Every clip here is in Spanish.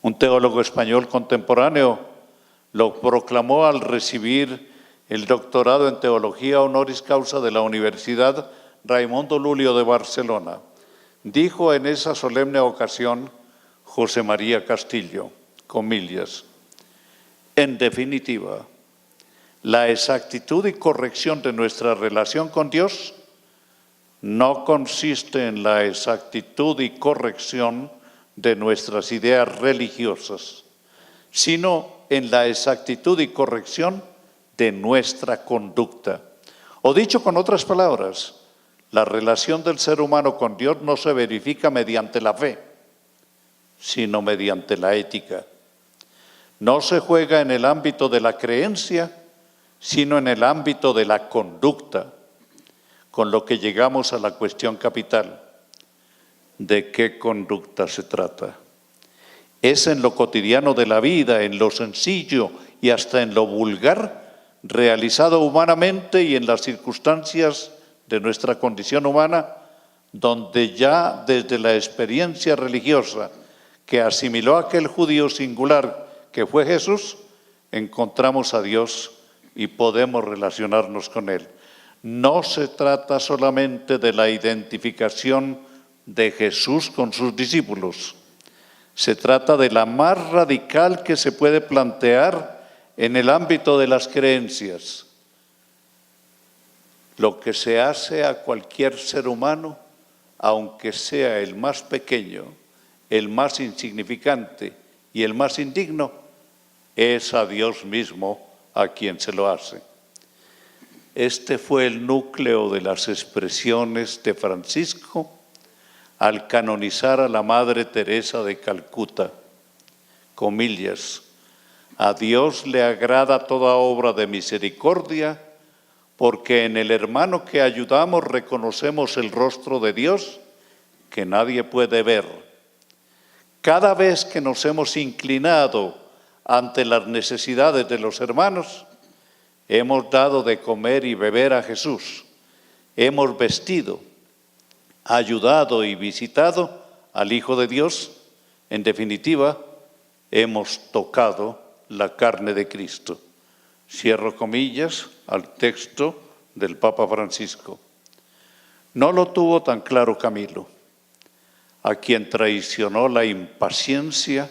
un teólogo español contemporáneo, lo proclamó al recibir el doctorado en Teología honoris causa de la Universidad Raimundo Lulio de Barcelona. Dijo en esa solemne ocasión José María Castillo, comillas, en definitiva, la exactitud y corrección de nuestra relación con Dios no consiste en la exactitud y corrección de nuestras ideas religiosas, sino en la exactitud y corrección de nuestra conducta. O dicho con otras palabras, la relación del ser humano con Dios no se verifica mediante la fe, sino mediante la ética. No se juega en el ámbito de la creencia, sino en el ámbito de la conducta, con lo que llegamos a la cuestión capital. ¿De qué conducta se trata? Es en lo cotidiano de la vida, en lo sencillo y hasta en lo vulgar, realizado humanamente y en las circunstancias de nuestra condición humana, donde ya desde la experiencia religiosa que asimiló aquel judío singular que fue Jesús, encontramos a Dios y podemos relacionarnos con Él. No se trata solamente de la identificación de Jesús con sus discípulos. Se trata de la más radical que se puede plantear en el ámbito de las creencias. Lo que se hace a cualquier ser humano, aunque sea el más pequeño, el más insignificante y el más indigno, es a Dios mismo a quien se lo hace. Este fue el núcleo de las expresiones de Francisco al canonizar a la Madre Teresa de Calcuta. Comillas, a Dios le agrada toda obra de misericordia, porque en el hermano que ayudamos reconocemos el rostro de Dios que nadie puede ver. Cada vez que nos hemos inclinado ante las necesidades de los hermanos, hemos dado de comer y beber a Jesús, hemos vestido, ayudado y visitado al Hijo de Dios, en definitiva, hemos tocado la carne de Cristo. Cierro comillas al texto del Papa Francisco. No lo tuvo tan claro Camilo, a quien traicionó la impaciencia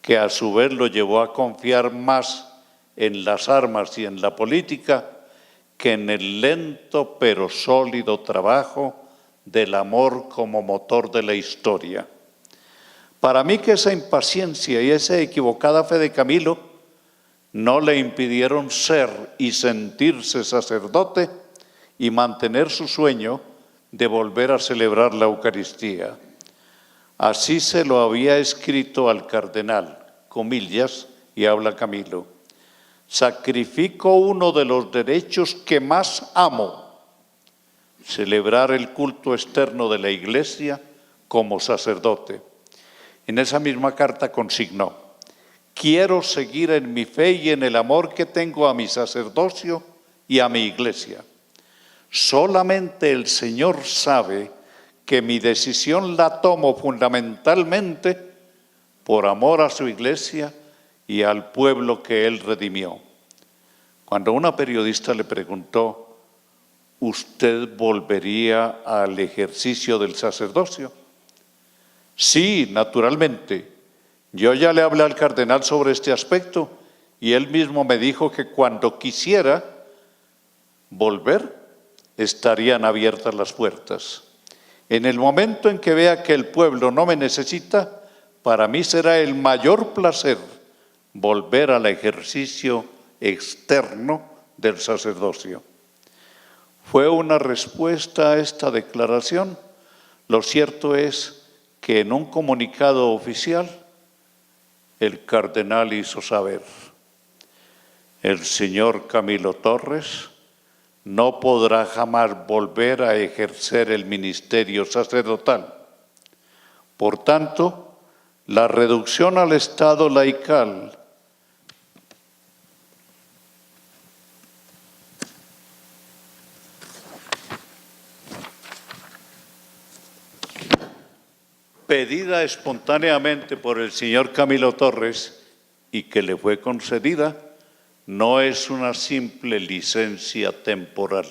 que a su vez lo llevó a confiar más en las armas y en la política que en el lento pero sólido trabajo del amor como motor de la historia. Para mí que esa impaciencia y esa equivocada fe de Camilo no le impidieron ser y sentirse sacerdote y mantener su sueño de volver a celebrar la Eucaristía. Así se lo había escrito al cardenal, comillas, y habla Camilo. Sacrifico uno de los derechos que más amo, celebrar el culto externo de la Iglesia como sacerdote. En esa misma carta consignó, quiero seguir en mi fe y en el amor que tengo a mi sacerdocio y a mi Iglesia. Solamente el Señor sabe que mi decisión la tomo fundamentalmente por amor a su Iglesia y al pueblo que Él redimió. Cuando una periodista le preguntó, ¿usted volvería al ejercicio del sacerdocio? Sí, naturalmente. Yo ya le hablé al cardenal sobre este aspecto y él mismo me dijo que cuando quisiera volver, estarían abiertas las puertas. En el momento en que vea que el pueblo no me necesita, para mí será el mayor placer volver al ejercicio externo del sacerdocio. ¿Fue una respuesta a esta declaración? Lo cierto es que en un comunicado oficial, el cardenal hizo saber, el señor Camilo Torres no podrá jamás volver a ejercer el ministerio sacerdotal. Por tanto, la reducción al estado laical pedida espontáneamente por el señor Camilo Torres y que le fue concedida, no es una simple licencia temporal,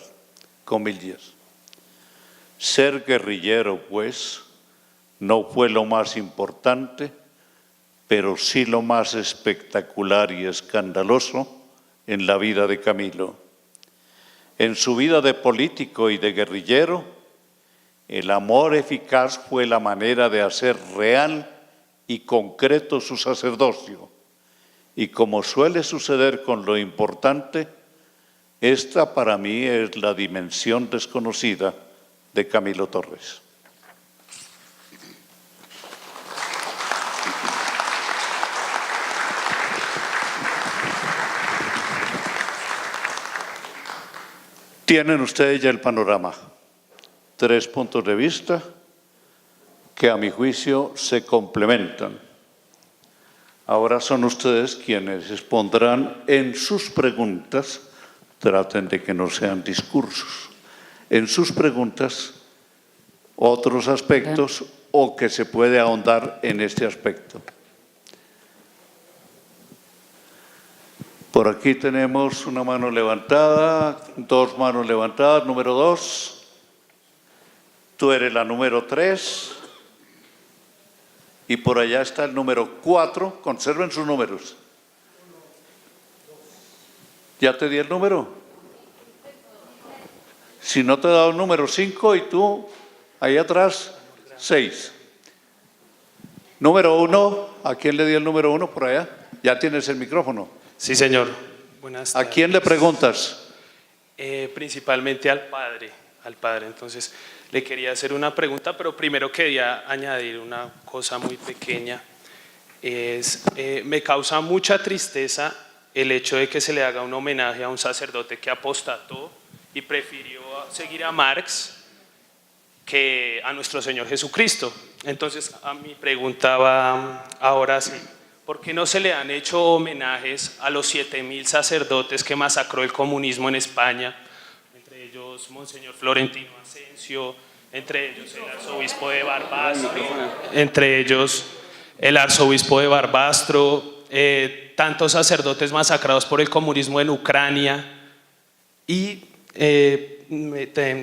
comillas. Ser guerrillero, pues, no fue lo más importante, pero sí lo más espectacular y escandaloso en la vida de Camilo. En su vida de político y de guerrillero, el amor eficaz fue la manera de hacer real y concreto su sacerdocio. Y como suele suceder con lo importante, esta para mí es la dimensión desconocida de Camilo Torres. Tienen ustedes ya el panorama. 3 puntos de vista que a mi juicio se complementan. Ahora son ustedes quienes expondrán en sus preguntas, traten de que no sean discursos, en sus preguntas otros aspectos o que se puede ahondar en este aspecto. Por aquí tenemos una mano levantada, 2 manos levantadas, número 2. Tú eres la número 3. Y por allá está el número 4. Conserven sus números. ¿Ya te di el número? Si no te he dado el número 5 y tú, ahí atrás, 6. Número 1, ¿a quién le di el número 1 por allá? Ya tienes el micrófono. Sí, señor. Buenas tardes. ¿A quién le preguntas? Principalmente al padre. Entonces, le quería hacer una pregunta, pero primero quería añadir una cosa muy pequeña. Me causa mucha tristeza el hecho de que se le haga un homenaje a un sacerdote que apostató y prefirió seguir a Marx que a nuestro Señor Jesucristo. Entonces, a mi pregunta va ahora sí. ¿Por qué no se le han hecho homenajes a los 7.000 sacerdotes que masacró el comunismo en España? Entre ellos, Monseñor Florentino Asensio, entre ellos el arzobispo de Barbastro, tantos sacerdotes masacrados por el comunismo en Ucrania. Y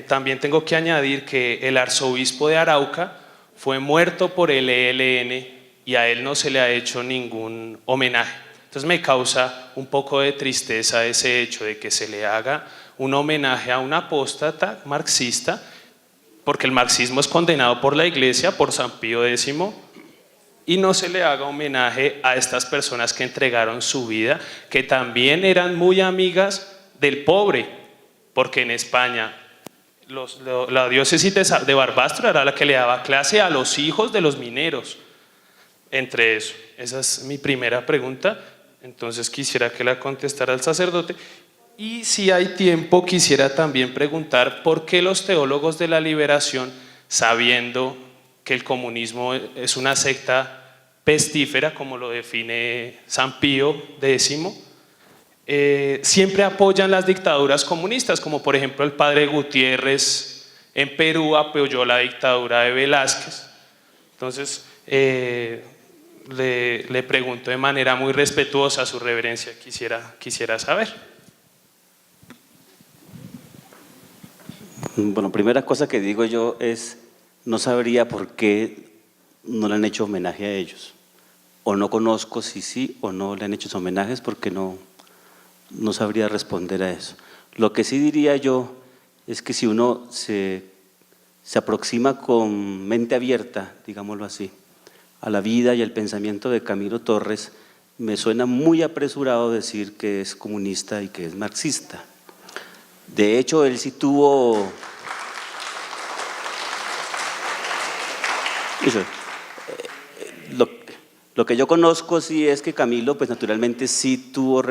también tengo que añadir que el arzobispo de Arauca fue muerto por el ELN y a él no se le ha hecho ningún homenaje. Entonces me causa un poco de tristeza ese hecho de que se le haga un homenaje a un apóstata marxista, porque el marxismo es condenado por la Iglesia, por San Pío X, y no se le haga homenaje a estas personas que entregaron su vida, que también eran muy amigas del pobre, porque en España la diócesis de Barbastro era la que le daba clase a los hijos de los mineros. Entre eso, esa es mi primera pregunta, entonces quisiera que la contestara el sacerdote. Y si hay tiempo, quisiera también preguntar por qué los teólogos de la liberación, sabiendo que el comunismo es una secta pestífera, como lo define San Pío X, siempre apoyan las dictaduras comunistas, como por ejemplo el padre Gutiérrez en Perú apoyó la dictadura de Velázquez. Entonces, le pregunto de manera muy respetuosa, su reverencia, quisiera saber. Bueno, primera cosa que digo yo es, no sabría por qué no le han hecho homenaje a ellos, o no conozco si sí o no le han hecho esos homenajes, porque no sabría responder a eso. Lo que sí diría yo es que si uno se aproxima con mente abierta, digámoslo así, a la vida y al pensamiento de Camilo Torres, me suena muy apresurado decir que es comunista y que es marxista. De hecho, él sí tuvo… Lo que yo conozco sí es que Camilo, pues naturalmente sí tuvo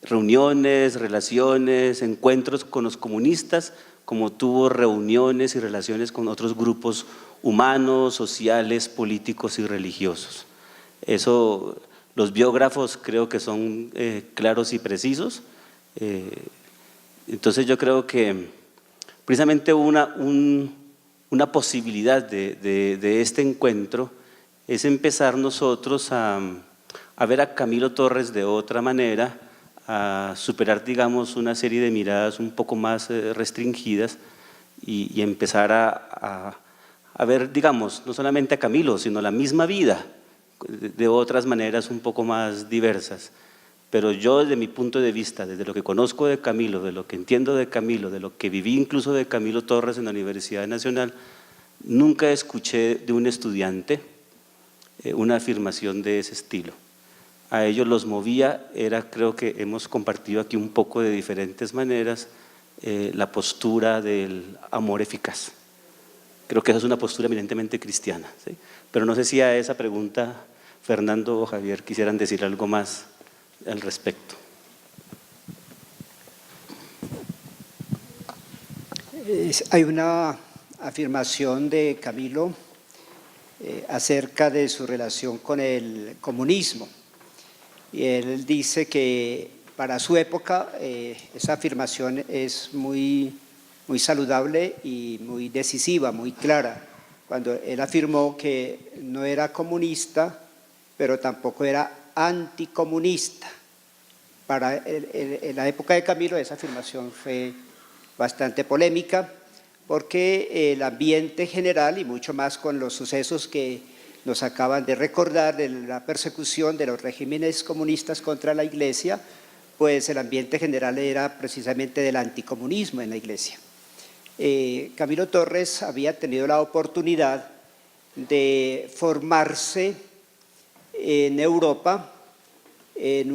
reuniones, relaciones, encuentros con los comunistas, como tuvo reuniones y relaciones con otros grupos humanos, sociales, políticos y religiosos. Eso, los biógrafos creo que son claros y precisos. Entonces yo creo que precisamente una una posibilidad de este encuentro es empezar nosotros a ver a Camilo Torres de otra manera, a superar, digamos, una serie de miradas un poco más restringidas y empezar a ver, digamos, no solamente a Camilo, sino la misma vida de otras maneras un poco más diversas. Pero yo, desde mi punto de vista, desde lo que conozco de Camilo, de lo que entiendo de Camilo, de lo que viví incluso de Camilo Torres en la Universidad Nacional, nunca escuché de un estudiante una afirmación de ese estilo. A ellos los movía, creo que hemos compartido aquí un poco de diferentes maneras, la postura del amor eficaz. Creo que esa es una postura eminentemente cristiana, ¿sí? Pero no sé si a esa pregunta Fernando o Javier quisieran decir algo más al respecto. Hay una afirmación de Camilo acerca de su relación con el comunismo. Y él dice que para su época esa afirmación es muy saludable y muy decisiva, muy clara, cuando él afirmó que no era comunista, pero tampoco era anticomunista. En la época de Camilo esa afirmación fue bastante polémica, porque el ambiente general, y mucho más con los sucesos que nos acaban de recordar de la persecución de los regímenes comunistas contra la Iglesia, pues el ambiente general era precisamente del anticomunismo en la Iglesia. Camilo Torres había tenido la oportunidad de formarse en Europa en